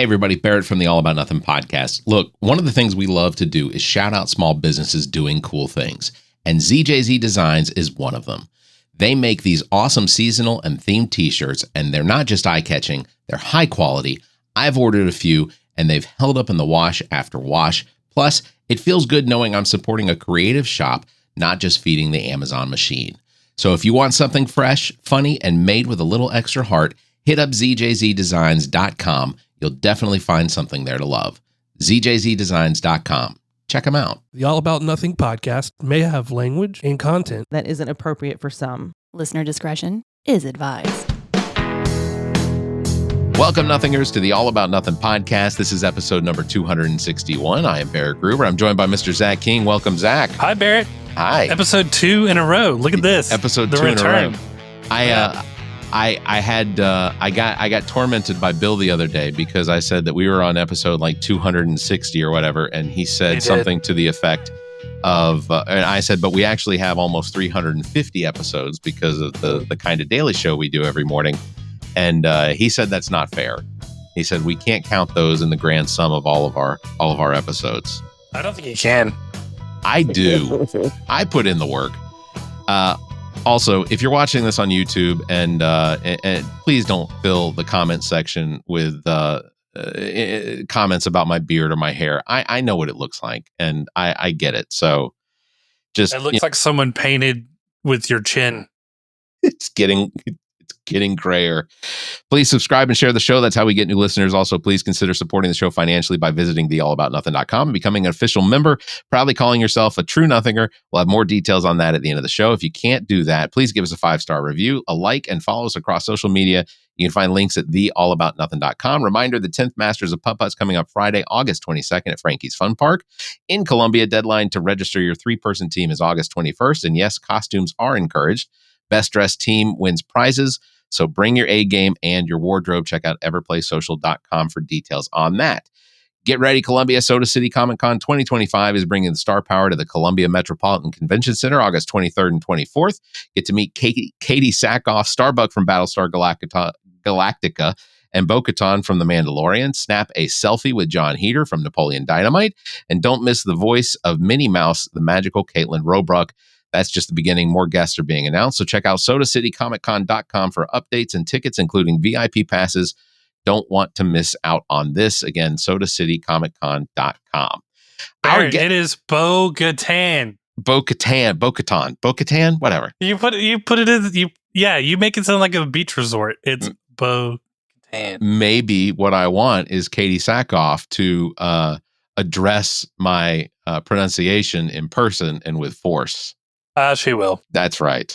everybody, Barrett from the All About Nothing podcast. Look, one of the things we love to do is shout out small businesses doing cool things, and ZJZ Designs is one of them. They make these awesome seasonal and themed t-shirts, and they're not just eye-catching, they're high quality. I've ordered a few, and they've held up in the wash after wash. Plus, it feels good knowing I'm supporting a creative shop, not just feeding the Amazon machine. So if you want something fresh, funny, and made with a little extra heart, hit up ZJZDesigns.com. You'll definitely find something there to love. ZJZDesigns.com. Check them out. The All About Nothing podcast may have language and content that isn't appropriate for some. Listener discretion is advised. Welcome, Nothingers, to the All About Nothing podcast. This is episode number 261. I am Barrett Gruber. I'm joined by Mr. Zach King. Welcome, Zach. Hi, Barrett. Hi. Episode 2 in a row. Look at this. Episode the 2 return. in a row. I got tormented by Bill the other day because I said that we were on episode like 260 or whatever, and he said something to the effect of, and I said, but we actually have almost 350 episodes because of the kind of daily show we do every morning, and he said that's not fair. He said we can't count those in the grand sum of all of our episodes. I don't think you can. I do. I put in the work. Also, if you're watching this on YouTube, and please don't fill the comment section with comments about my beard or my hair. I know what it looks like, and I get it. So, just it looks like someone painted with your chin. It's getting grayer. Please subscribe and share the show. That's how we get new listeners. Also, please consider supporting the show financially by visiting theallaboutnothing.com and becoming an official member, proudly calling yourself a true nothinger. We'll have more details on that at the end of the show. If you can't do that, please give us a 5-star review, a like, and follow us across social media. You can find links at theallaboutnothing.com. Reminder, the 10th Masters of Putt-Putt's coming up Friday, August 22nd at Frankie's Fun Park in Columbia. Deadline to register your 3-person team is August 21st. And yes, costumes are encouraged. Best dressed team wins prizes. So bring your A game and your wardrobe. Check out everplaysocial.com for details on that. Get ready, Columbia. SodaCity Comic Con 2025 is bringing the star power to the Columbia Metropolitan Convention Center August 23rd and 24th. Get to meet Katie Sackhoff, Starbuck from Battlestar Galactica, and Bo-Katan from The Mandalorian. Snap a selfie with John Heder from Napoleon Dynamite. And don't miss the voice of Minnie Mouse, the magical Caitlin Robrook. That's just the beginning. More guests are being announced. So check out SodaCityComicCon.com for updates and tickets, including VIP passes. Don't want to miss out on this. Again, SodaCityComicCon.com. It is Bo-Katan. Bo-Katan, whatever. You put it in. You make it sound like a beach resort. It's Bo-Katan. Maybe what I want is Katie Sackhoff to address my pronunciation in person and with force. She will. That's right.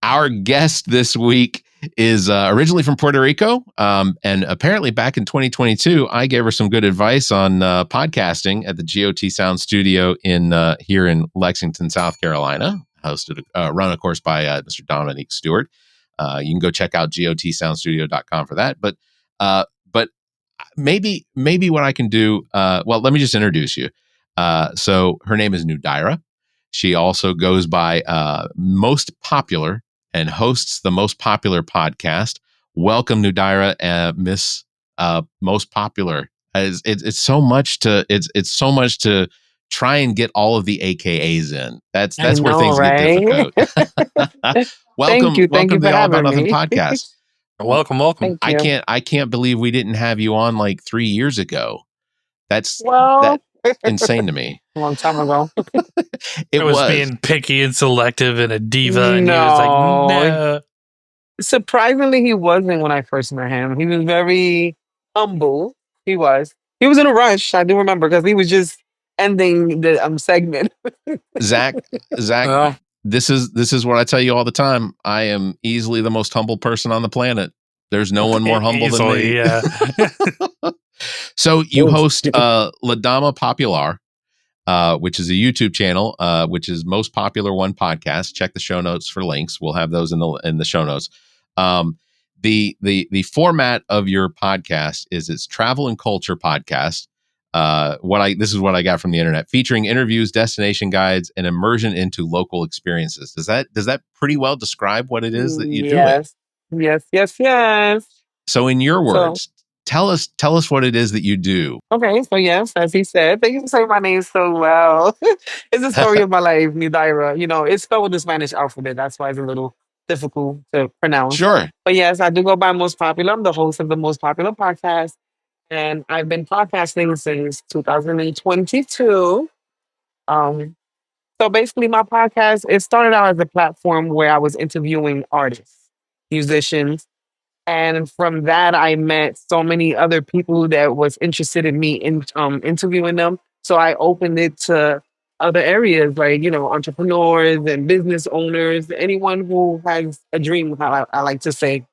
Our guest this week is originally from Puerto Rico, and apparently back in 2022, I gave her some good advice on podcasting at the GOT Sound Studio here in Lexington, South Carolina. Hosted, run, of course, by Mr. Dominique Stewart. You can go check out gotsoundstudio.com for that. But maybe what I can do. Well, let me just introduce you. So her name is Nudaira. She also goes by Most Popular and hosts the Most Popular podcast. Welcome, Nudaira, Miss Most Popular. It's so much to try and get all of the A.K.As in. That's where things get difficult. Welcome to the All About Nothing podcast. Welcome. I can't believe we didn't have you on like 3 years ago. That's insane to me. A long time ago. it was being picky and selective and a diva, and he was like, no. Surprisingly, he wasn't when I first met him. He was very humble. He was in a rush. I do remember because he was just ending the segment. Zach, this is what I tell you all the time. I am easily the most humble person on the planet. There's no one more humble than me. Yeah. So you host La Dama Popular, which is a YouTube channel, which is Most Popular One podcast. Check the show notes for links. We'll have those in the show notes. The format of your podcast is it's travel and culture podcast. This is what I got from the internet, featuring interviews, destination guides, and immersion into local experiences. Does that pretty well describe what it is that you do? Yes. So in your words, tell us what it is that you do. Okay, so yes, as he said, thank you for saying my name so well. It's the story of my life, Nudaira. It's spelled with the Spanish alphabet. That's why it's a little difficult to pronounce. Sure. But yes, I do go by Most Popular. I'm the host of the Most Popular Podcast. And I've been podcasting since 2022. Um, so basically, my podcast, it started out as a platform where I was interviewing artists, musicians, and from that, I met so many other people that was interested in me in interviewing them. So I opened it to other areas like, entrepreneurs and business owners, anyone who has a dream, how I like to say.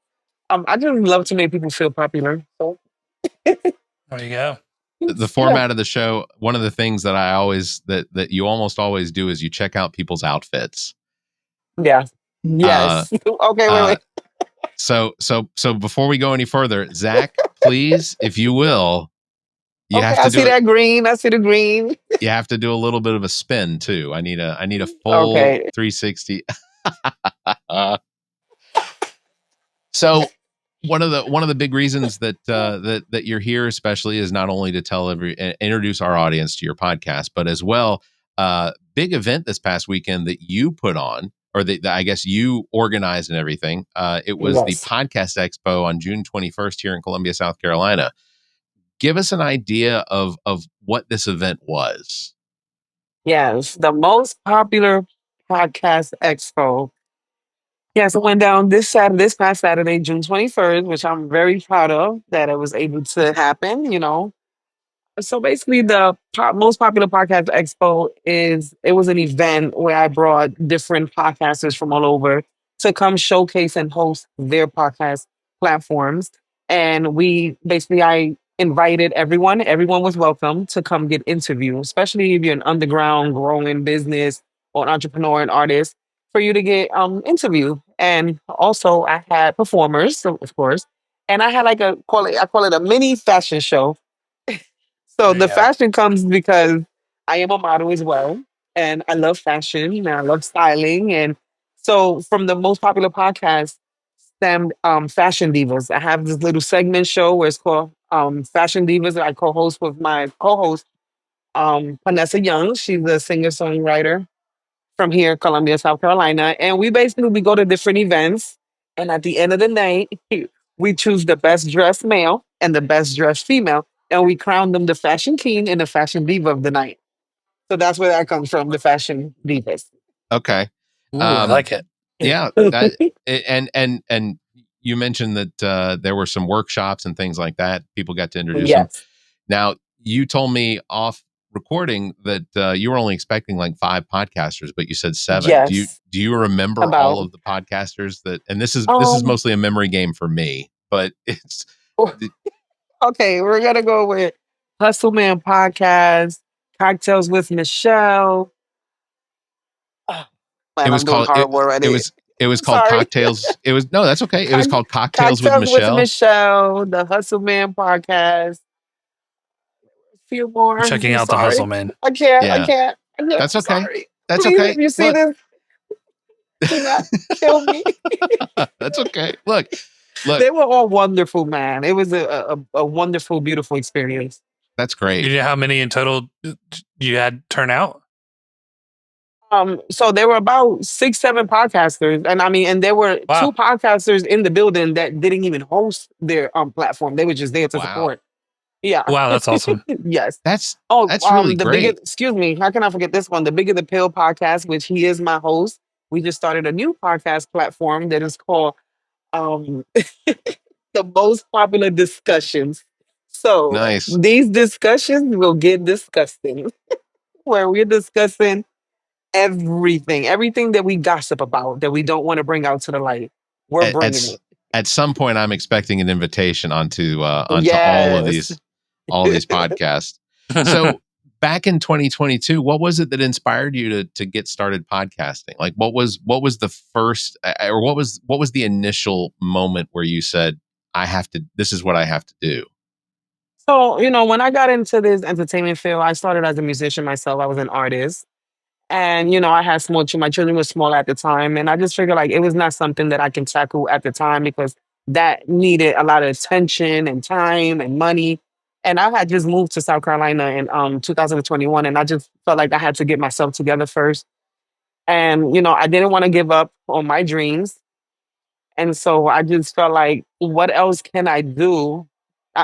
I just love to make people feel popular. So There you go. The format of the show, one of the things that I always that you almost always do is you check out people's outfits. Yeah. Yes. Okay, wait. So before we go any further, Zach, please, if you will, I see that green. I see the green. You have to do a little bit of a spin too. I need a full 360. So one of the big reasons that you're here, especially, is not only to introduce our audience to your podcast, but as well, big event this past weekend that you put on, or that I guess you organized and everything. It was the Podcast Expo on June 21st here in Columbia, South Carolina. Give us an idea of what this event was. Yes, the Most Popular Podcast Expo. Yes, it went down this past Saturday, June 21st, which I'm very proud of that it was able to happen. So basically, the Most Popular Podcast Expo it was an event where I brought different podcasters from all over to come showcase and host their podcast platforms. And I invited everyone. Everyone was welcome to come get interviewed, especially if you're an underground growing business or an entrepreneur and artist, for you to get interviewed. And also I had performers, so, of course, and I had I call it a mini fashion show. So the fashion comes because I am a model as well, and I love fashion and I love styling. And so from the Most Popular Podcast stemmed Fashion Divas. I have this little segment show where it's called Fashion Divas that I co-host with my co-host, Vanessa Young. She's a singer-songwriter from here, Columbia, South Carolina. And we go to different events, and at the end of the night, we choose the best dressed male and the best dressed female, and we crown them the fashion king and the fashion diva of the night. So that's where that comes from, the fashion divas. Okay. Ooh, I like it. Yeah. And you mentioned that there were some workshops and things like that. People got to introduce them. Now, you told me off recording that you were only expecting like 5 podcasters, but you said 7. Yes. Do you remember all of the podcasters that? And this is mostly a memory game for me, but it's okay. We're gonna go with Hustle Man Podcast, Cocktails with Michelle. Oh, man, it was called it was called Cocktails. It was that's okay. It was called Cocktails with Michelle. The Hustle Man Podcast. Few more. I'm checking out the Hustle Man. I can't. That's okay. Sorry. That's Please, okay. If you see this, do not kill me. That's okay. Look. They were all wonderful, man. It was a wonderful, beautiful experience. That's great. You know how many in total you had turn out? So there were about 6, 7 podcasters, and there were 2 podcasters in the building that didn't even host their platform. They were just there to support. Yeah. Wow, that's awesome. Yes. That's really great. Excuse me. How can I forget this one? The Bigger the Pill podcast, which he is my host. We just started a new podcast platform that is called the Most Popular Discussions. So nice. These discussions will get disgusting, where we're discussing everything that we gossip about that we don't want to bring out to the light. We're bringing it. At some point, I'm expecting an invitation onto all of these podcasts. So back in 2022, what was it that inspired you to get started podcasting? Like, what was the first, or what was the initial moment where you said, this is what I have to do? So, when I got into this entertainment field, I started as a musician myself. I was an artist. And, I had my children were small at the time. And I just figured like it was not something that I can tackle at the time because that needed a lot of attention and time and money. And I had just moved to South Carolina in 2021, and I just felt like I had to get myself together first. And I didn't want to give up on my dreams, and so I just felt like, what else can I do?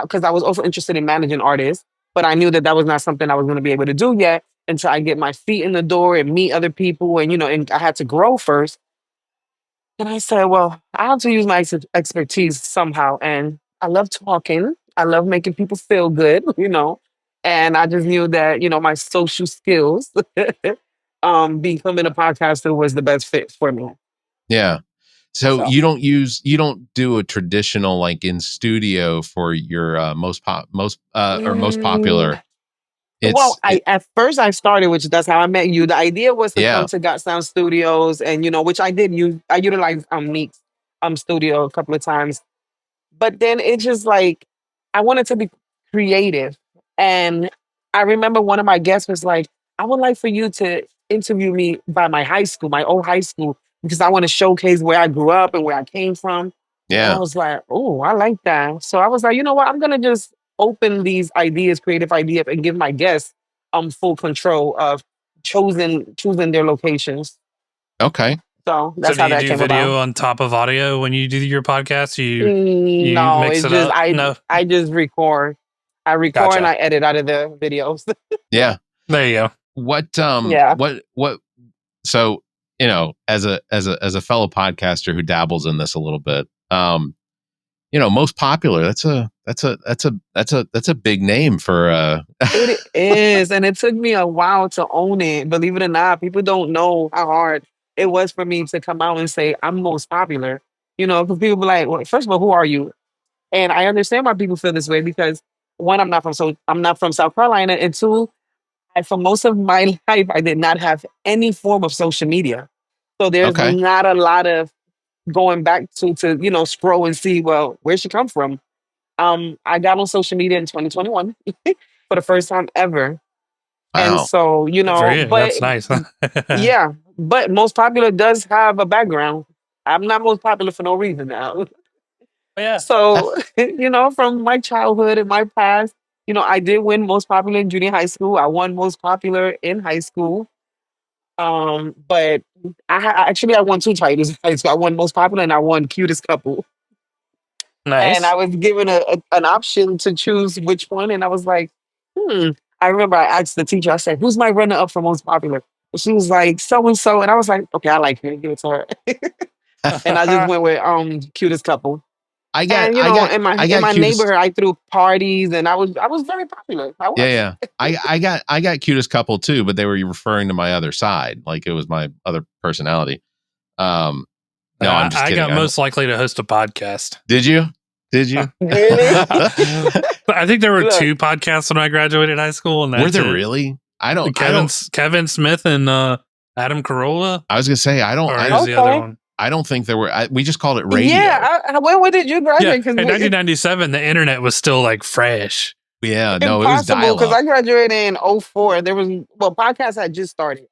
Because I was also interested in managing artists, but I knew that that was not something I was going to be able to do yet until I get my feet in the door and meet other people, and I had to grow first. And I said, well, I have to use my expertise somehow. And I love talking. I love making people feel good. And I just knew that, my social skills, becoming a podcaster was the best fit for me. Yeah. So So, you don't do a traditional like in studio for your most mm, popular. well, It's I at first I started, which that's how I met you. The idea was to come yeah. to Got Sound Studios, and which I did use. I utilized Meek's studio a couple of times. But then it's just like I wanted to be creative. And I remember one of my guests was like, I would like for you to interview me by my high school, my old high school, because I want to showcase where I grew up and where I came from. And I Yeah. was like, oh, I like that. So I was like, you know what? I'm gonna just open these ideas, creative ideas, and give my guests full control of choosing their locations. Okay. So So that's do how you that do came about. video on top of audio when you do your podcast? You No, mix it's it just up? I No, I just record. I record and gotcha. I edit out of the videos. Yeah. There you go. Yeah. What so as a fellow podcaster who dabbles in this a little bit, most popular, that's a big name for It is. And it took me a while to own it. Believe it or not, people don't know how hard it was for me to come out and say I'm most popular. Because people be like, well, first of all, who are you? And I understand why people feel this way because one, I'm not from South Carolina, and two, for most of my life, I did not have any form of social media. So there's okay. not a lot of going back to scroll and see, well, where'd she come from? I got on social media in 2021 for the first time ever. And Wow. so, Good for you. but That's nice. yeah, but Most Popular does have a background. I'm not Most Popular for no reason now. Yeah. So, from my childhood and my past, I did win Most Popular in junior high school. I won Most Popular in high school. But I won two titles in high school. I won Most Popular and I won Cutest Couple. And I Nice. was given an option to choose which one, and I was like, hmm. I remember I asked the teacher. I said, "Who's my runner up for Most Popular?" And she was like, "So and so," and I was like, "Okay, I like her. Give it to her." And I just went with Cutest Couple. I got And I got in my I got cutest. neighborhood, I threw parties, and I was very popular. I Yeah, was. yeah. I got cutest couple too, but they were referring to my other side, like it was my other personality. Um, no, I'm just I kidding. got most likely to host a podcast. Did you? Did you? Really? I think there were Look, two podcasts when I graduated high school, and Were that's there it. really? I don't. Kevin Smith and Adam Carolla, I was gonna say I don't. or I who's don't. the other okay. one? I don't think there were. We just called it radio. Yeah. When did you Yeah, graduate? in Because 1997, the internet was still like fresh. Yeah, no, it was impossible. dial Because up. I graduated in '04. There was podcasts had just started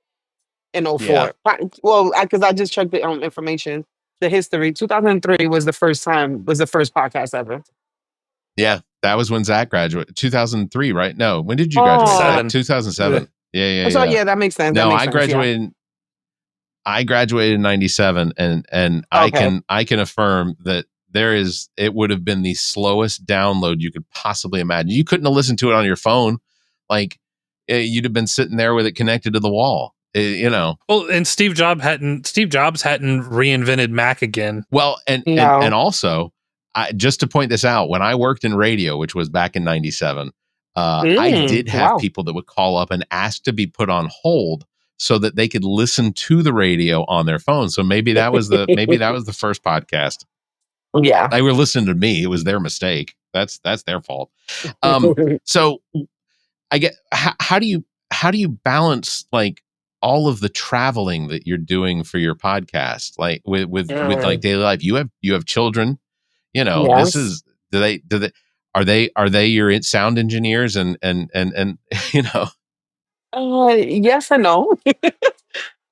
in Yeah, '04. Well, because I just checked the information, the history. 2003 was the first podcast ever. yeah. That was when Zach graduated. 2003, right? No, when did you graduate, Oh, Zach? Seven. 2007. Yeah, so yeah. yeah, that makes sense. That No, makes I sense. Yeah. graduated. I graduated in 97, and I Okay. can affirm that it would have been the slowest download you could possibly imagine. You couldn't have listened to it on your phone. Like you'd have been sitting there with it connected to the wall. Well, and Steve Jobs hadn't reinvented Mac again. Well, and No. also, just to point this out, when I worked in radio, which was back in 97, I did have Wow. people that would call up and ask to be put on hold so that they could listen to the radio on their phone. So maybe that was the first podcast. Yeah. They were listening to me. It was their mistake. That's their fault. So I get how do you balance like all of the traveling that you're doing for your podcast, like with like daily life? You have children. This Yes. is are they your sound engineers and Yes and no.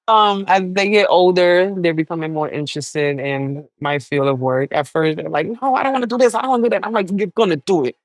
As they get older, they're becoming more interested in my field of work. At first, they're like, "No, I don't want to do this. I don't want to do that." I'm like, "You're gonna do it,"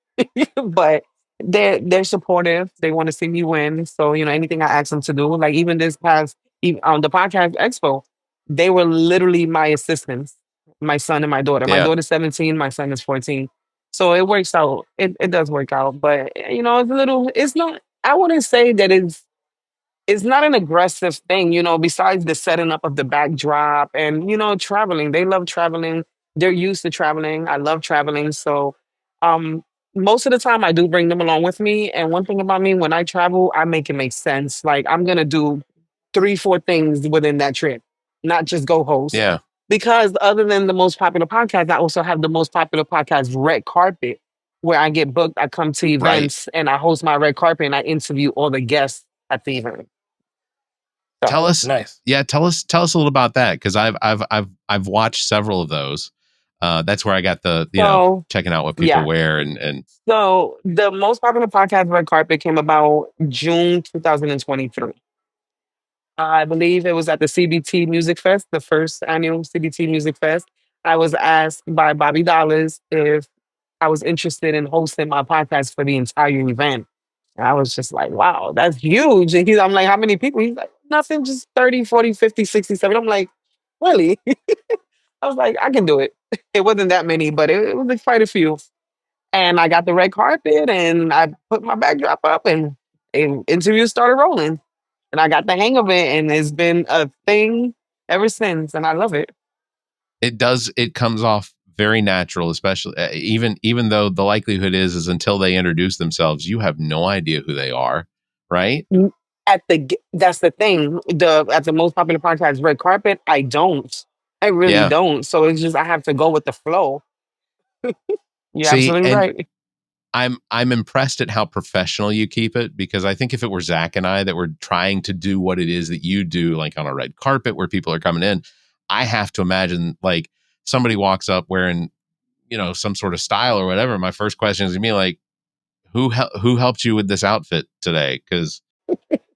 but they're supportive. They want to see me win. So anything I ask them to do, like even this past the podcast expo, they were literally my assistants. My son and my daughter. My Yeah. daughter's 17. My son is 14. So it works out. It does work out, but it's a little. It's not. I wouldn't say that it's not an aggressive thing, besides the setting up of the backdrop and, traveling. They love traveling. They're used to traveling. I love traveling. So um most of the time I do bring them along with me. And one thing about me, when I travel, I make it make sense. Like I'm gonna do 3, 4 things within that trip, not just go host. Yeah. Because other than the most popular podcast, I also have the most popular podcast red carpet where I get booked. I come to Right. events and I host my red carpet and I interview all the guests at the event. Tell So us, Nice. yeah, tell us a little about that because I've watched several of those. That's where I got the so checking out what people yeah. wear and So the most popular podcast red carpet came about June 2023. I believe it was at the CBT Music Fest, the first annual CBT Music Fest. I was asked by Bobby Dollars if I was interested in hosting my podcast for the entire event. And I was just like, wow, that's huge. And I'm like, how many people? He's like, nothing, just 30, 40, 50, 60, 70. I'm like, really? I was like, I can do it. It wasn't that many, but it was like quite a few. And I got the red carpet and I put my backdrop up and interviews started rolling. And I got the hang of it and it's been a thing ever since. And I love it. it comes off very natural, especially even though the likelihood is until they introduce themselves, you have no idea who they are, right? That's the thing. At the most popular podcast red carpet, I don't. I really Yeah. don't. So it's just I have to go with the flow. You're See, absolutely and right. I'm impressed at how professional you keep it because I think if it were Zach and I that were trying to do what it is that you do, like on a red carpet where people are coming in, I have to imagine like somebody walks up wearing, some sort of style or whatever. My first question is gonna be like, who helped you with this outfit today? Because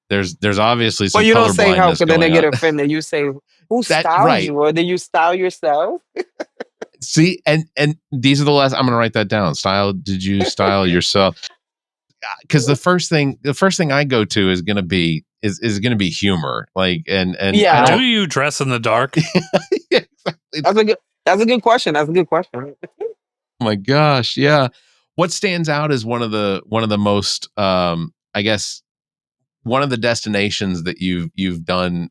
there's obviously Well, some you don't color say help blindness because then they going get on. offended. You say, who That styled right. you? Or did you style yourself? See, and these are the last. I'm gonna write that down. Style? Did you style yourself? Because the first thing I go to is gonna be gonna be humor. Like and I Yeah. Do don't. you dress in the dark? Yeah, exactly. That's a good question. That's a good question. Oh my gosh, yeah. What stands out is one of the most I guess one of the destinations that you've done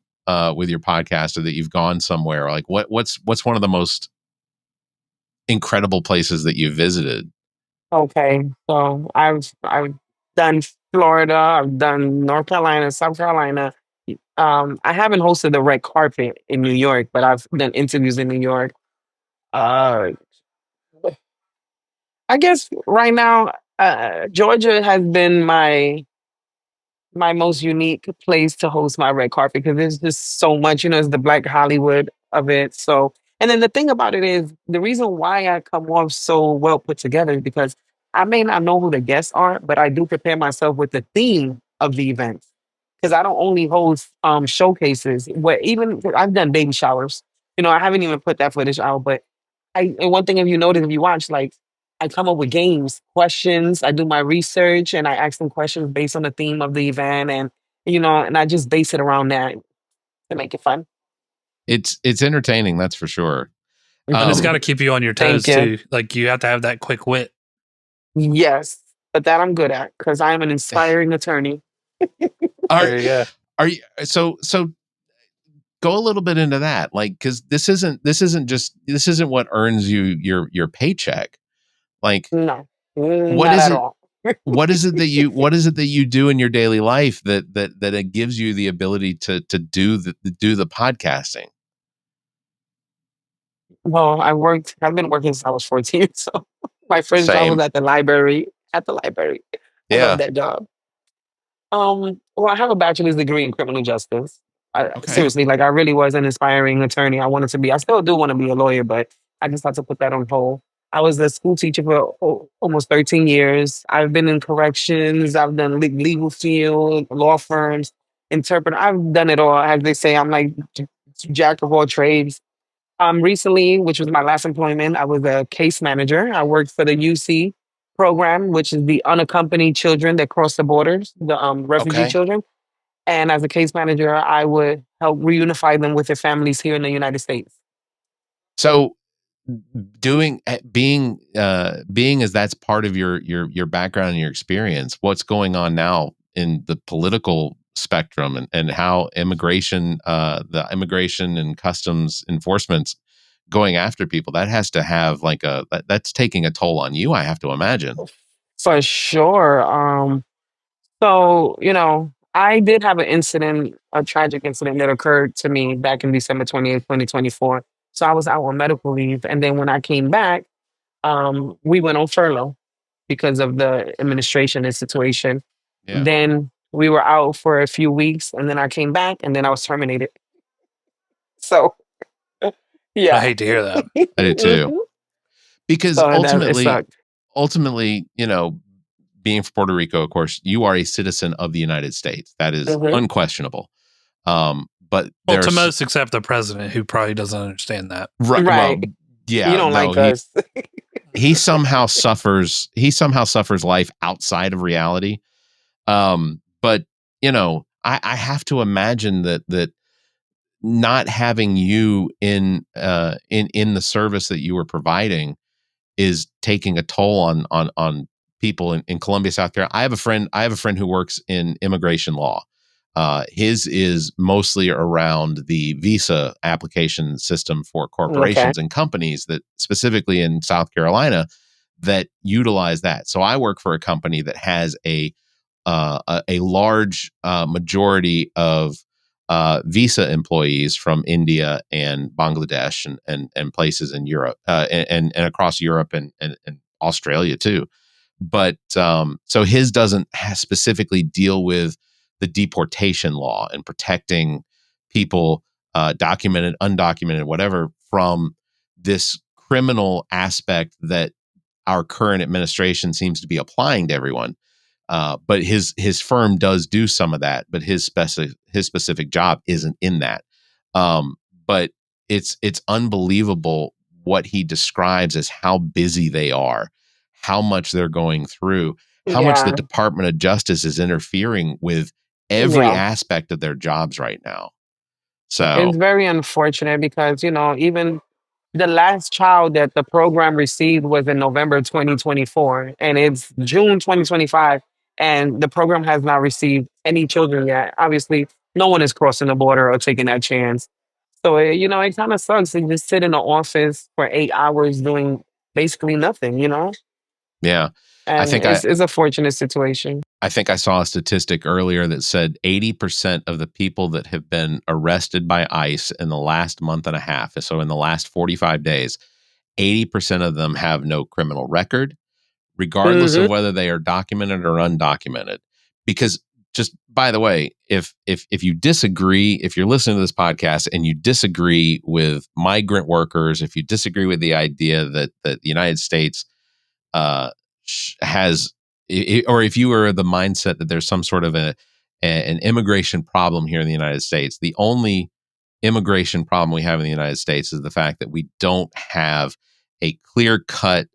with your podcast or that you've gone somewhere. Like what's one of the most incredible places that you visited? Okay. So I've done Florida, I've done North Carolina, South Carolina. I haven't hosted the red carpet in New York, but I've done interviews in New York. Uh I guess right now, Georgia has been my most unique place to host my red carpet because there's just so much, it's the Black Hollywood of it. So, and then the thing about it is the reason why I come off so well put together is because I may not know who the guests are, but I do prepare myself with the theme of the event. Because I don't only host showcases, but even I've done baby showers. I haven't even put that footage out, but and one thing if you notice, if you watch, like I come up with games, questions. I do my research and I ask them questions based on the theme of the event, and I just base it around that to make it fun. It's entertaining, that's for sure. And it's Um, got to keep you on your Thank toes you. too. Like you have to have that quick wit. Yes, but that I'm good at because I am an inspiring attorney. Are There you go. are you so go a little bit into that, like because this isn't what earns you your paycheck. Like No, what not is at it? all. What is it that you do in your daily life that it gives you the ability to do the podcasting? Well, I've been working since I was 14. So my first job was Same. at the library. At the library. I love Yeah. that job. Well, I have a bachelor's degree in criminal justice. Okay. Seriously, like I really was an inspiring attorney. I wanted to be. I still do want to be a lawyer, but I just had to put that on hold. I was a school teacher for almost 13 years. I've been in corrections. I've done legal field, law firms. interpreter. I've done it all. As they say, I'm like jack of all trades. Recently, which was my last employment, I was a case manager. I worked for the UC program, which is the unaccompanied children that cross the borders, the refugee Okay. children. And as a case manager, I would help reunify them with their families here in the United States. So being as that's part of your background and your experience, what's going on now in the political spectrum and how the immigration and customs enforcement's going after people, that has to have like that's taking a toll on you, I have to imagine. For sure. So, I did have an incident, a tragic incident that occurred to me back in December 28th, 2024. So I was out on medical leave. And then when I came back, we went on furlough because of the administration and situation. Yeah. Then we were out for a few weeks and then I came back and then I was terminated. So, I yeah. hate to hear that. I do too. Because So it sucked. ultimately, being from Puerto Rico, of course, you are a citizen of the United States. That is Mhm. unquestionable. But Well, there's to most except the president, who probably doesn't understand that. right. Right. Well, yeah, You don't no, like us. he somehow suffers life outside of reality. But I have to imagine that not having you in the service that you were providing is taking a toll on people in Columbia, South Carolina. I have a friend who works in immigration law. His is mostly around the visa application system for corporations and companies that specifically in South Carolina that utilize that. So I work for a company that has a large majority of visa employees from India and Bangladesh and places in Europe and across Europe and Australia too. But so his doesn't specifically deal with the deportation law and protecting people, documented, undocumented, whatever, from this criminal aspect that our current administration seems to be applying to everyone. But his firm does do some of that, but his specific job isn't in that. But it's unbelievable what he describes as how busy they are, how much they're going through, how much the Yeah. Department of Justice is interfering with every Yeah. aspect of their jobs right now. It's So very unfortunate because, even the last child that the program received was in November 2024, and it's June 2025, and the program has not received any children yet. Obviously, no one is crossing the border or taking that chance. So, it kind of sucks to just sit in the office for 8 hours doing basically nothing, yeah, I and think it's a fortunate situation. I think I saw a statistic earlier that said 80% of the people that have been arrested by ICE in the last month and a half, so in the last 45 days, 80% of them have no criminal record, regardless of Hmm. whether they are documented or undocumented. Because just by the way, if you disagree, if you're listening to this podcast and you disagree with migrant workers, if you disagree with the idea that the United States has, or if you are of the mindset that there's some sort of an immigration problem here in the United States, the only immigration problem we have in the United States is the fact that we don't have a clear cut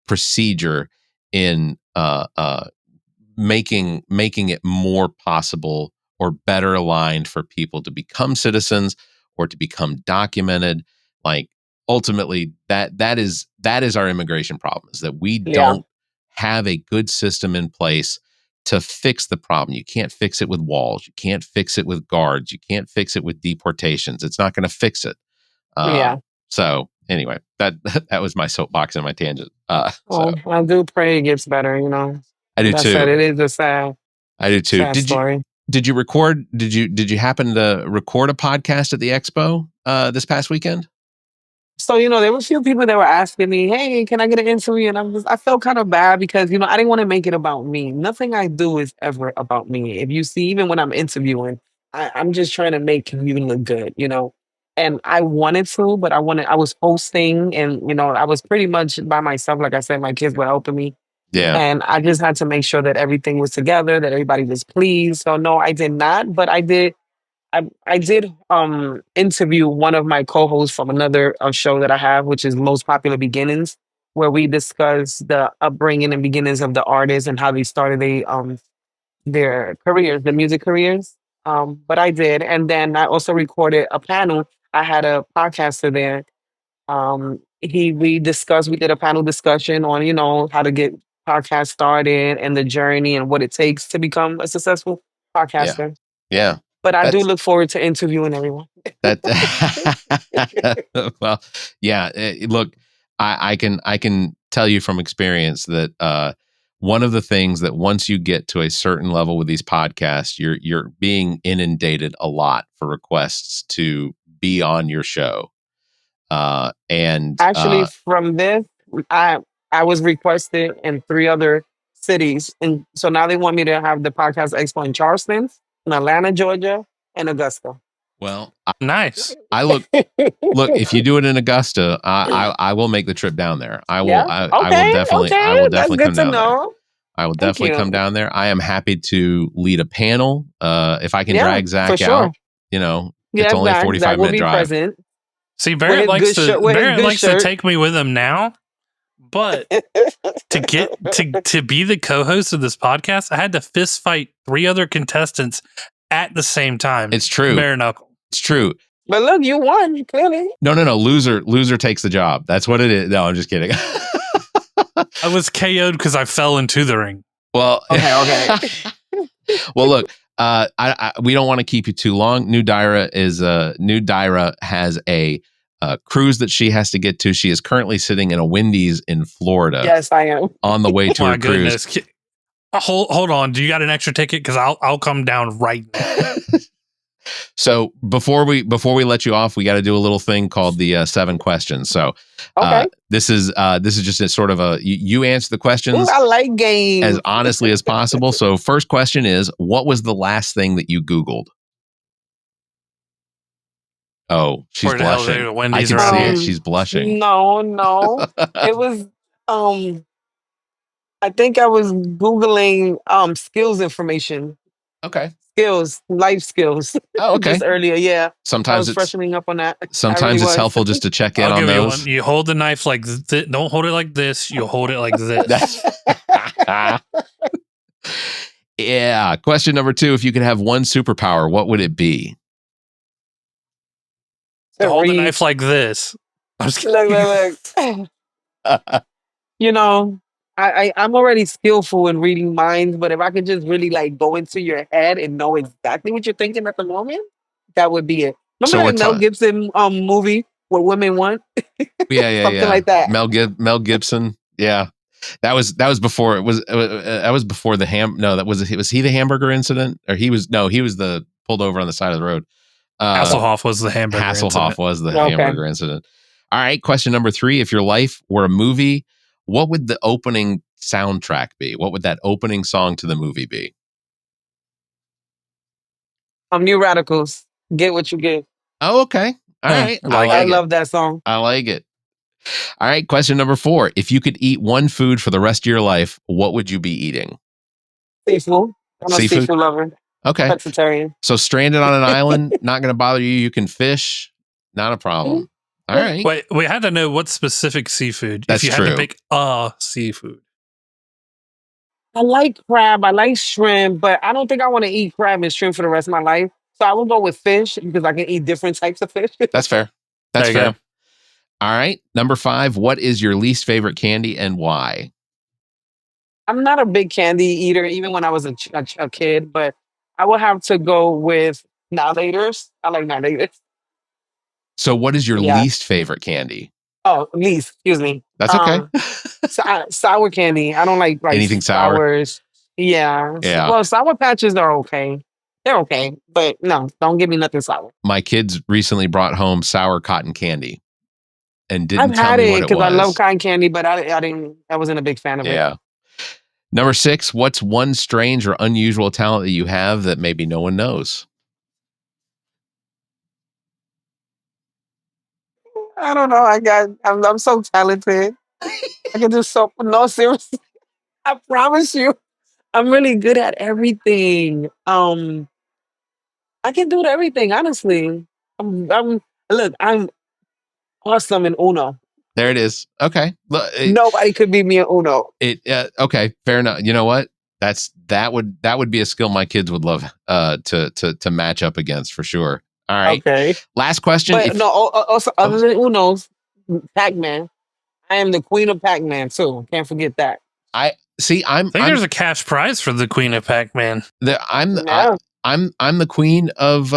procedure in making it more possible or better aligned for people to become citizens or to become documented. Like ultimately, that is our immigration problem, is that we Yeah. don't have a good system in place to fix the problem. You can't fix it with walls. You can't fix it with guards. You can't fix it with deportations. It's not going to fix it. Yeah. So anyway, that was my soapbox and my tangent. So Well, I do pray it gets better, I do That said, too. it is a sad, I do too. sad story. Did you record? Did you happen to record a podcast at the expo this past weekend? So, there were a few people that were asking me, hey, can I get an interview? And I felt kind of bad because, I didn't want to make it about me. Nothing I do is ever about me. If you see, even when I'm interviewing, I'm just trying to make you look good. And I wanted to, but I was hosting and, I was pretty much by myself. Like I said, my kids were helping me. Yeah. And I just had to make sure that everything was together, that everybody was pleased. So no, I did not, but I did interview one of my co-hosts from another show that I have, which is Most Popular Beginnings, where we discuss the upbringing and beginnings of the artists and how they started their careers, the music careers. But I did, and then I also recorded a panel. I had a podcaster there. We did a panel discussion on how to get podcast started and the journey and what it takes to become a successful Yeah. podcaster. Yeah. But I do That's look forward to interviewing everyone. that. Well, yeah. Look, I can tell you from experience that one of the things that once you get to a certain level with these podcasts, you're being inundated a lot for requests to be on your show. And Actually, from this, I I was requested in 3 other cities, and so now they want me to have the podcast expo in Charleston, in Atlanta, Georgia, and Augusta. well, Nice. I look. If you do it in Augusta, I will make the trip down there. Yeah. I will Okay. definitely Okay. That's come good to down there. know. I will Thank definitely come you. down there. I am happy to lead a panel. If I can Yeah, drag for Zach sure. out, it's Yeah, only a Zach 45 will minute be drive. present See, with Barrett his likes good to shirt. With his Barrett good likes to shirt. take me with him now, but to be the co-host of this podcast, I had to fist fight 3 other contestants at the same time. It's true. Bare knuckle. It's true. But look, you won clearly. No. Loser takes the job. That's what it is. No, I'm just kidding. I was KO'd because I fell into the ring. Well, Okay. well, look, we don't want to keep you too long. Nudaira has a cruise that she has to get to. She is currently sitting in a Wendy's in Florida Yes, I am. on the way to My her cruise. goodness. Hold on. Do you got an extra ticket? Because I'll come down right now. So before we let you off, we got to do a little thing called the 7 questions. So Okay. this is just a sort of you answer the Ooh, questions I like games. as honestly as possible. So first question is, what was the last thing that you Googled? Oh, she's Where the hell blushing. they- I Wendy's can see around it. here? She's blushing. No. It was I think I was Googling skills information. Okay. Life skills. Oh, okay. Just earlier, yeah. I Sometimes was freshening up on that. I sometimes really it's was. helpful just to check in I'll on give you those. one. You hold the knife like don't hold it like this. You hold it like this. Yeah. Question number 2: if you could have one superpower, what would it be? Hold the Read. knife like this. I'm just kidding. Look. I'm already skillful in reading minds, but if I could just really like go into your head and know exactly what you're thinking at the moment, that would be it. So Remember what that Mel time? Gibson movie What Women Want? Yeah. Something like that. Mel Gibson. Yeah. That was before it was that was before the was he the hamburger incident, or he was the pulled over on the side of the road. Hasselhoff was the hamburger Hasselhoff incident. was the Okay. hamburger incident. All right, question number 3: if your life were a movie, what would the opening soundtrack be? What would that opening song to the movie be? New Radicals. Get what you get. Oh, okay. All right. I I like it. love that song. I like it. All right, question number 4: if you could eat one food for the rest of your life, what would you be eating? Seafood. I'm a Seafood? seafood lover. Okay. Vegetarian. So stranded on an island, not going to bother you. You can fish, not a problem. All right. Wait, we had to know what specific seafood. That's if you had true. to pick a seafood. I like crab. I like shrimp, but I don't think I want to eat crab and shrimp for the rest of my life. So I will go with fish because I can eat different types of fish. That's fair. That's There you fair. go. All right. Number 5, what is your least favorite candy and why? I'm not a big candy eater, even when I was a kid, but I will have to go with Niwdayras. I like Niwdayras. So what is your Yeah. least favorite candy? Oh, least, excuse me. That's okay. Sour candy. I don't like Anything sour? sours. Yeah. Yeah. Well, Sour Patches are okay. They're okay, but no, don't give me nothing sour. My kids recently brought home sour cotton candy and didn't I've tell had me it what it because I love was. cotton candy, but I wasn't a big fan of it. Yeah. Number 6, what's one strange or unusual talent that you have that maybe no one knows? I don't know. I'm so talented. I can do so no seriously. I promise you, I'm really good at everything. I can do everything, honestly. I'm awesome in Uno. There it is. Okay. Look, Nobody could beat me in Uno. Okay, fair enough. You know what? That would be a skill my kids would love to match up against for sure. All right. Okay. Last question. But no, also other than Uno's, Pac-Man. I am the queen of Pac-Man too. Can't forget that. I think there's a cash prize for the Queen of Pac-Man. I'm the queen of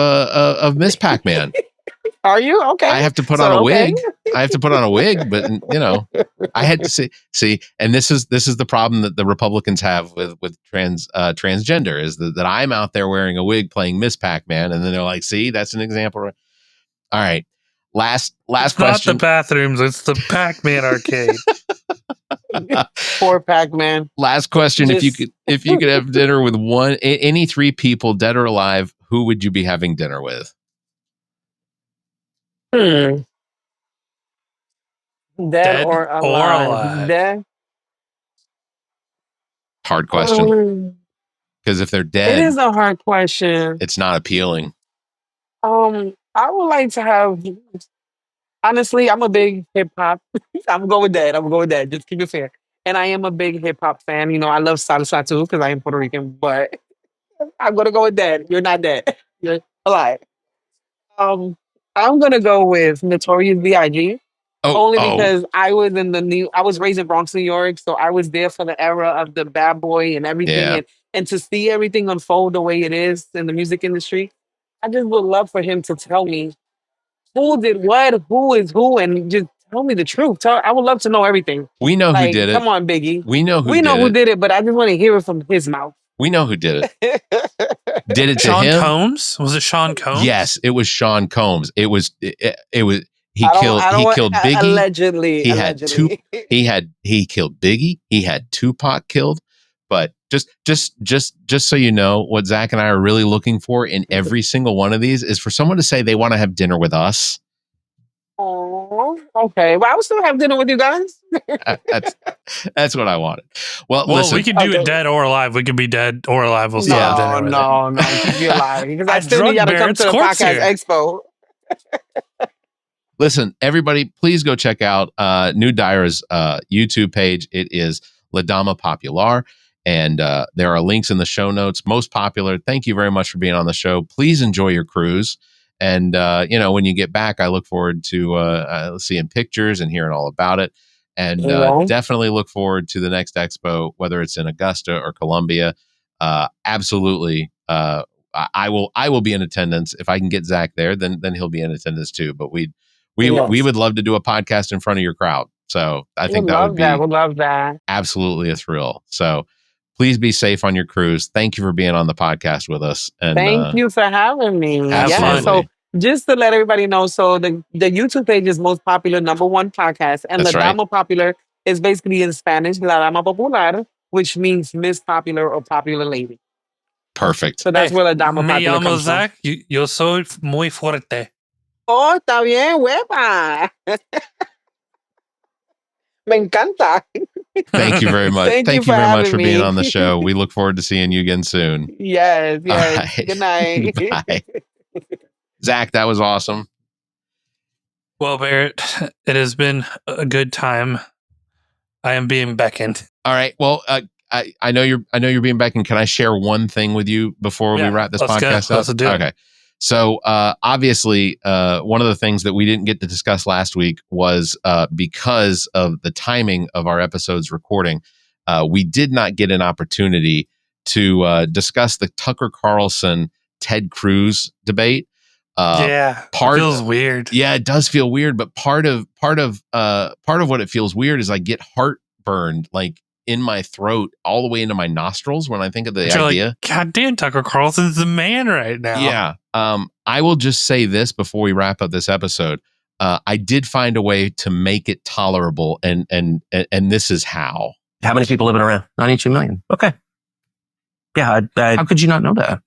Miss Pac-Man. Are you? Okay. I have to put on a wig. I have to put on a wig, but I had to see, and this is the problem that the Republicans have with transgender is that I'm out there wearing a wig playing Miss Pac-Man, and then they're like, see, that's an example. All right. Last it's question. Not the bathrooms, it's the Pac-Man arcade. Poor Pac-Man. Last question. If you could have dinner with any three people, dead or alive, who would you be having dinner with? Dead or alive? Dead. Hard question. Because if they're dead, it is a hard question. It's not appealing. I would like to have. Honestly, I'm a big hip hop. I'm going with that. Just keep it fair. And I am a big hip hop fan. I love salsa too because I am Puerto Rican. But I'm gonna go with that. You're not dead. You're alive. I'm gonna go with Notorious B.I.G. Only because I was raised in Bronx, New York, so I was there for the era of the bad boy and everything, and to see everything unfold the way it is in the music industry. I just would love for him to tell me who did what, who is who, and just tell me the truth. I would love to know everything. We know who did it. Come on, Biggie. We know who did it, but I just want to hear it from his mouth. We know who did it. Did it to Sean him? Combs? Was it Sean Combs? Yes, it was Sean Combs. It was. He killed Biggie. Allegedly. He killed Biggie. He had Tupac killed. But just so you know, what Zach and I are really looking for in every single one of these is for someone to say they want to have dinner with us. Oh, okay. Well, I would still have dinner with you guys. That's what I wanted. Well, listen, we could do it dead or alive. We could be dead or alive. We'll still have dinner with No, keep you alive because I still need y'all to come to the podcast expo. Listen, everybody, please go check out Nudaira's YouTube page. It is La Dama Popular. And there are links in the show notes. Most Popular, thank you very much for being on the show. Please enjoy your cruise. And, when you get back, I look forward to seeing pictures and hearing all about it. And definitely look forward to the next expo, whether it's in Augusta or Columbia. Absolutely. I will be in attendance. If I can get Zach there, then he'll be in attendance too. But we would love to do a podcast in front of your crowd. So I think that would be we'd love that. Absolutely a thrill. So please be safe on your cruise. Thank you for being on the podcast with us. And thank you for having me. Absolutely. Yeah, so just to let everybody know, so the YouTube page is Most Popular #1 podcast, and the Dama Popular is basically in Spanish, La Dama Popular, which means Miss Popular or Popular Lady. Perfect. So that's where the Dama Popular comes from. Zach. Yo soy muy fuerte. Oh, está bien, huepa. Me encanta. Thank you very much. Thank you very much for being on the show. We look forward to seeing you again soon. Yes. Right. Good night. Bye. Zach, that was awesome. Well, Barrett, it has been a good time. I am being beckoned. All right. Well, I know you're being beckoned. Can I share one thing with you before we wrap this podcast up? Let's do it. Okay. So obviously, one of the things that we didn't get to discuss last week was because of the timing of our episode's recording, we did not get an opportunity to discuss the Tucker Carlson Ted Cruz debate. It feels weird. Yeah, it does feel weird. But part of what it feels weird is I get heartburn like in my throat all the way into my nostrils when I think of the idea. Like, God damn, Tucker Carlson's the man right now. Yeah. I will just say this before we wrap up this episode. I did find a way to make it tolerable, and this is how. How many people living around? 92 million. Okay. Yeah. How could you not know that?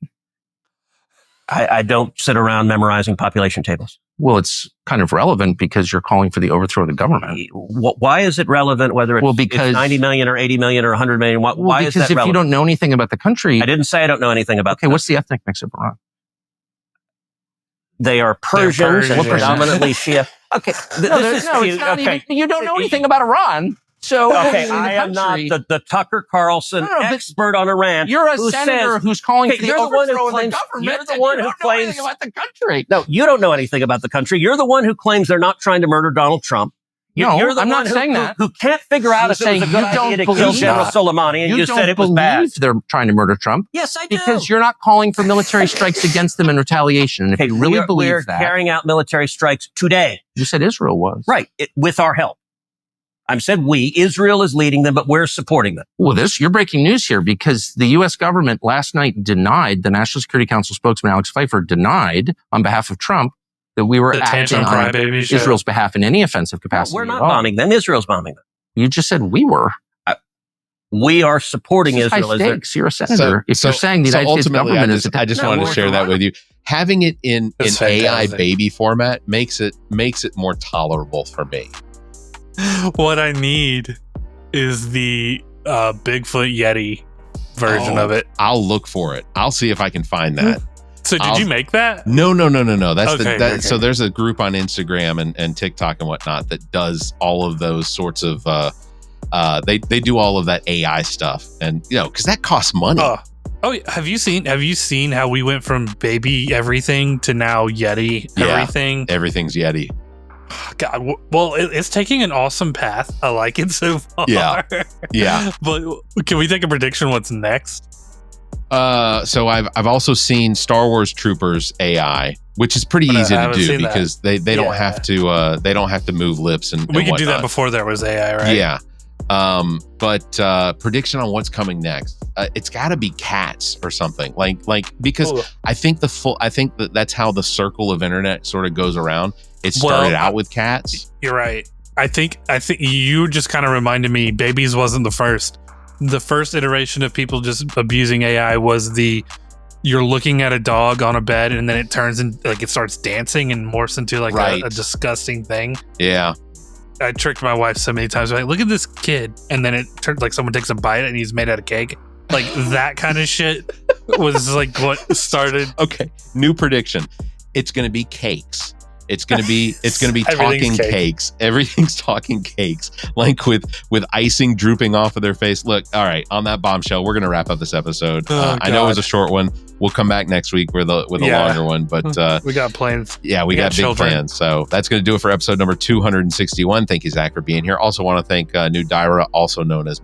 I don't sit around memorizing population tables. Well, it's kind of relevant because you're calling for the overthrow of the government. Why is it relevant whether it's 90 million or 80 million or 100 million? Why is that relevant? Because if you don't know anything about the country... I didn't say I don't know anything about Okay, what's the ethnic mix of Iran? They are Persians and predominantly Shia. Okay. You don't know anything about Iran. So, okay, I am not the Tucker Carlson expert on Iran. You're a senator who's calling for the overthrow of the government. You're the one who claims about the country. No, you don't know anything about the country. You're the one who claims they're not trying to murder Donald Trump. You're the I'm one not saying that. Who can't figure out if it was a good idea to kill General Soleimani, and you said it was bad. They're trying to murder Trump. Yes, I do. Because you're not calling for military strikes against them in retaliation. And if you really believe we're carrying out military strikes today. You said Israel was. Right, with our help. I said we. Israel is leading them, but we're supporting them. Well, you're breaking news here because the U.S. government last night denied, the National Security Council spokesman Alex Pfeiffer denied on behalf of Trump that we were acting on Israel's behalf in any offensive capacity. No, we're not bombing them. Israel's bombing them. You just said we were. We are supporting Israel. High stakes. You're a senator. If you're saying the United States government is... I just wanted to share that with you. Having it in AI baby format makes it more tolerable for me. What I need is the Bigfoot Yeti version of it. I'll look for it. I'll see if I can find that. So did you make that? No. That's okay. So there's a group on Instagram and TikTok and whatnot that does all of those sorts of they do all of that AI stuff, and because that costs money. Have you seen how we went from baby everything to now Yeti everything? Everything's Yeti. God, well, it's taking an awesome path. I like it so far. Yeah. But can we take a prediction? What's next? So I've also seen Star Wars Troopers AI, which is pretty easy to do because they don't have to move lips and we could do that before there was AI, right? Yeah. But prediction on what's coming next. It's got to be cats or something because I think that's how the circle of internet sort of goes around. It started out with cats. You're right. I think you just kind of reminded me. Babies wasn't the first. The first iteration of people just abusing AI was you're looking at a dog on a bed and then it turns in it starts dancing and morphs into a disgusting thing. Yeah. I tricked my wife so many times. Look at this kid, and then it turns someone takes a bite and he's made out of cake. That kind of shit was what started. Okay, new prediction. It's going to be cakes. It's going to be talking cakes. Everything's talking cakes, with icing drooping off of their face. Look, all right, on that bombshell, we're going to wrap up this episode. I know it was a short one. We'll come back next week with a longer one, but we got plans. Yeah, we got big plans. So that's going to do it for episode number 261. Thank you, Zach, for being here. Also want to thank Nudaira, also known as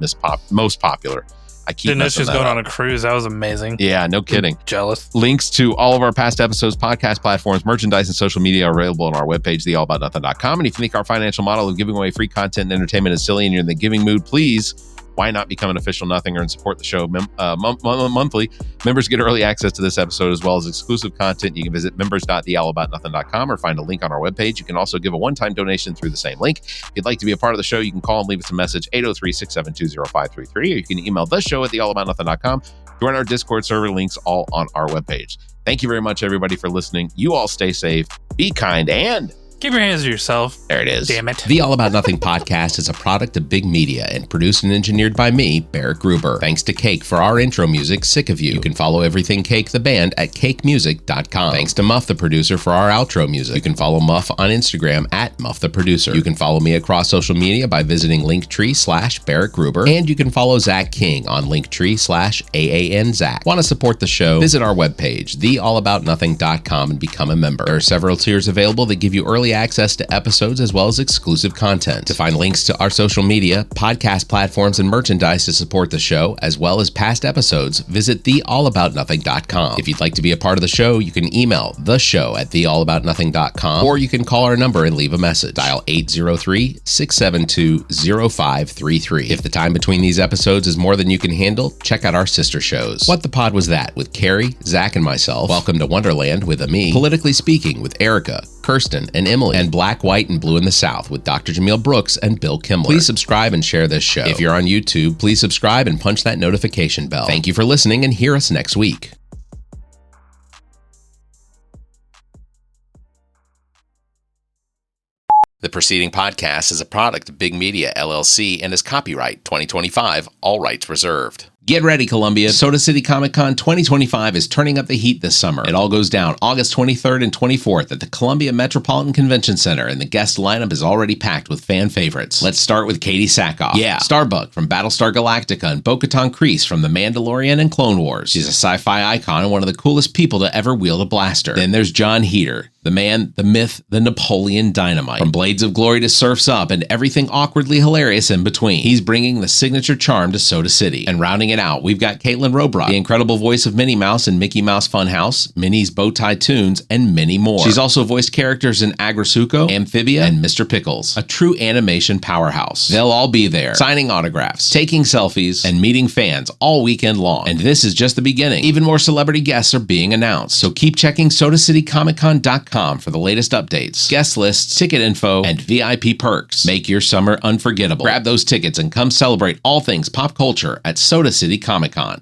Most Popular. I keep didn't know she was going on a cruise. That was amazing. Yeah, no kidding. I'm jealous. Links to all of our past episodes, podcast platforms, merchandise, and social media are available on our webpage, theallaboutnothing.com. And if you think our financial model of giving away free content and entertainment is silly and you're in the giving mood, please, why not become an official Nothinger and support the show monthly? Members get early access to this episode as well as exclusive content. You can visit members.theallaboutnothing.com or find a link on our webpage. You can also give a one-time donation through the same link. If you'd like to be a part of the show, you can call and leave us a message, 803-672-0533, or you can email the show at theallaboutnothing.com. Join our Discord server, links all on our webpage. Thank you very much, everybody, for listening. You all stay safe, be kind, and keep your hands to yourself. There it is. Damn it. The All About Nothing podcast is a product of Big Media and produced and engineered by me, Barrett Gruber. Thanks to Cake for our intro music, Sick of You. You can follow everything Cake the band at cakemusic.com. Thanks to Muff the producer for our outro music. You can follow Muff on Instagram at Muff the producer. You can follow me across social media by visiting Linktree/Barrett Gruber. And you can follow Zach King on Linktree/AAN Zach. Want to support the show? Visit our webpage, theallaboutnothing.com, and become a member. There are several tiers available that give you early access to episodes as well as exclusive content. To find links to our social media, podcast platforms, and merchandise to support the show, as well as past episodes, visit theallaboutnothing.com. If you'd like to be a part of the show, you can email theshow@theallaboutnothing.com, or you can call our number and leave a message. Dial 803-672-0533. If the time between these episodes is more than you can handle, check out our sister shows. What the Pod Was That with Carrie, Zach, and myself. Welcome to Wonderland with Ami. Politically Speaking with Erica, Kirsten, and Emily, and Black, White, and Blue in the South with Dr. Jameel Brooks and Bill Kimmler. Please subscribe and share this show. If you're on YouTube, please subscribe and punch that notification bell. Thank you for listening, and hear us next week. preceding podcast is a product of Big Media, LLC, and is copyright 2025, all rights reserved. Get ready, Columbia. SodaCity Comic-Con 2025 is turning up the heat this summer. It all goes down August 23rd and 24th at the Columbia Metropolitan Convention Center, and the guest lineup is already packed with fan favorites. Let's start with Katie Sackhoff. Yeah, Starbuck from Battlestar Galactica and Bo-Katan Kryze from The Mandalorian and Clone Wars. She's a sci-fi icon and one of the coolest people to ever wield a blaster. Then there's John Heater, the man, the myth, the Napoleon Dynamite. From Blades of Glory to Surf's Up and everything awkwardly hilarious in between. He's bringing the signature charm to Soda City. And rounding it out, we've got Caitlin Robrock, the incredible voice of Minnie Mouse in Mickey Mouse Funhouse, Minnie's Bowtie Tunes, and many more. She's also voiced characters in Agrasuko, Amphibia, and Mr. Pickles, a true animation powerhouse. They'll all be there, signing autographs, taking selfies, and meeting fans all weekend long. And this is just the beginning. Even more celebrity guests are being announced. So keep checking SodaCityComicCon.com for the latest updates, guest lists, ticket info, and VIP perks. Make your summer unforgettable. Grab those tickets and come celebrate all things pop culture at Soda City Comic Con.